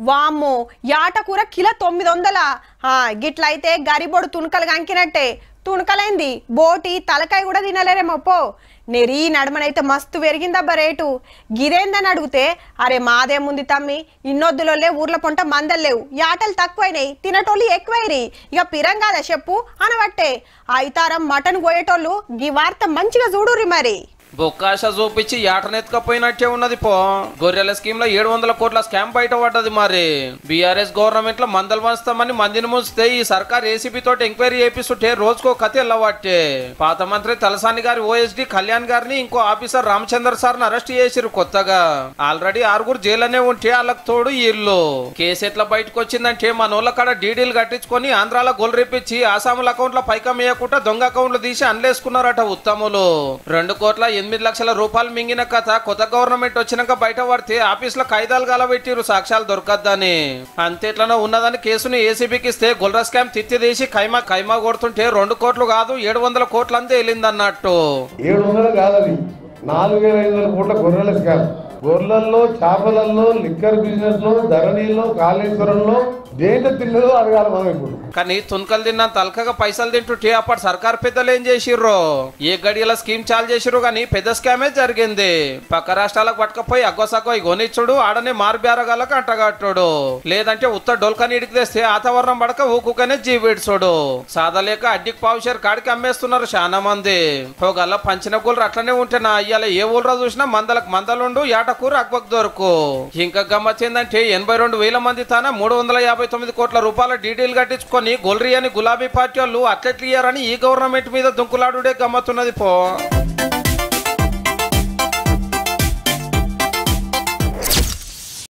వామ్మో యాట కూర కిలో 900. గిట్లయితే గరిబొడు తుణకలు కంకినట్టే. తుణకలైంది బోటి తలకాయ కూడా తినలేరేమో పో. నెరీ నడమనైతే మస్తు పెరిగిందబ్బా రేటు. గిరేందని అడిగితే అరే మాదేముంది తమ్మి, ఇన్నొద్దులోలే ఊర్ల పొంట మందలేవు, యాటలు తక్కువైనాయి, తినటోళ్ళు ఎక్కువైరి, ఇక పిరంగాదా చెప్పు అనబట్టే. అయితారం మటన్ కోయేటోళ్ళు గీ వార్త మంచిగా చూడుర్రి మరి. బొక్కాశ చూపించి ఏటనెత్తుకపోయినట్టే ఉన్నది పో. గొర్రెల స్కీమ్ లో 700 కోట్ల స్కామ్ బయట పడ్డది. మరి బీఆర్ఎస్ గవర్నమెంట్ లో మందలు వంచుతామని మందిని ముంచితే ఈ సర్కార్ ఏసీబీ తోటి ఎంక్వైరీ చేపిస్తుంటే రోజుకో కథ ఎల్లవట్టే. పాత మంత్రి తలసాని గారి ఓఎస్డి కళ్యాణ్ గారిని ఇంకో ఆఫీసర్ రామచంద్ర సార్ ని అరెస్ట్ చేసిరు కొత్తగా. ఆల్రెడీ 6 జైల్లోనే ఉంటే వాళ్ళకి తోడు వీళ్ళు. కేసు ఎట్లా బయటకు వచ్చిందంటే మనోళ్ళ కాడ డీడీలు కట్టించుకొని ఆంధ్రాలో గొల్ రేపించి ఆసాముల అకౌంట్ లో పైకం వేయకుండా దొంగ అకౌంట్లు తీసి అన్లేసుకున్నారట ఉత్తములు. 2 కోట్ల 8 లక్షల రూపాయలు మింగిన కథ కొత్త గవర్నమెంట్ వచ్చినాక బయట పడితే ఆఫీసులో కాయిదాలు గలబెట్టిరు సాక్ష్యాలు దొరకద్దని. అంతేట్లనో ఉన్నదని కేసుని ఏసీబీకి ఇస్తే గొల్రా స్కామ్ తిత్తిదేసి కైమా కొడుతుంటే 2 కోట్లు కాదు 700 కోట్లు అంతే వెళ్ళిందన్నట్టు. 700 కాదని 4500 కోట్ల గొర్రెల స్కామ్. గొర్రెల్లో, చేపలల్లో, లిక్కర్ బిజినెస్ లో, ధరణిలో, కాళేశ్వరంలో దేంట్లో తిన్నదో అడగాలి మనం ఇప్పుడు. కానీ తుణకలు తిన్నంత అల్కగా పైసలు తింటుంటే అప్పటి సర్కార్ పెద్దలు ఏం చేసిర్రో. ఏ గడియల స్కీమ్ చాలు చేసిర్రు కానీ పెద్ద స్కామే జరిగింది. పక్క రాష్ట్రాలకు పట్టుకపోయి అగ్గోసగ్గో కొనిచ్చుడు, ఆడనే మారుబేరగాలకు అంటగట్టుడు, లేదంటే ఉత్త డొల్కా నీటికి తెస్తే వాతావరణం పడక ఊకుకనే జీవిడ్చుడు. సాదలేక అడ్డికి పావుషేరు కాడికి అమ్మేస్తున్నారు చాలా మంది. గల్ల పంచిన కూలరు అట్లనే ఉంటేనా ఇవాళ ఏ ఊళ్ళో చూసినా మందలకు మందలుండు, యాటకూర అక్బక్ దొరకు. ఇంకా గమ్మత్ ఏందంటే 82,000 మంది తాన 359 కోట్ల రూపాయల డీడీలు కట్టించుకొని గొల్రి అని గులాబీ పార్టీ వాళ్ళు అట్లెట్లు ఇయ్యారని ఈ గవర్నమెంట్ మీద దుంకులాడుడే గమ్మతున్నది పో.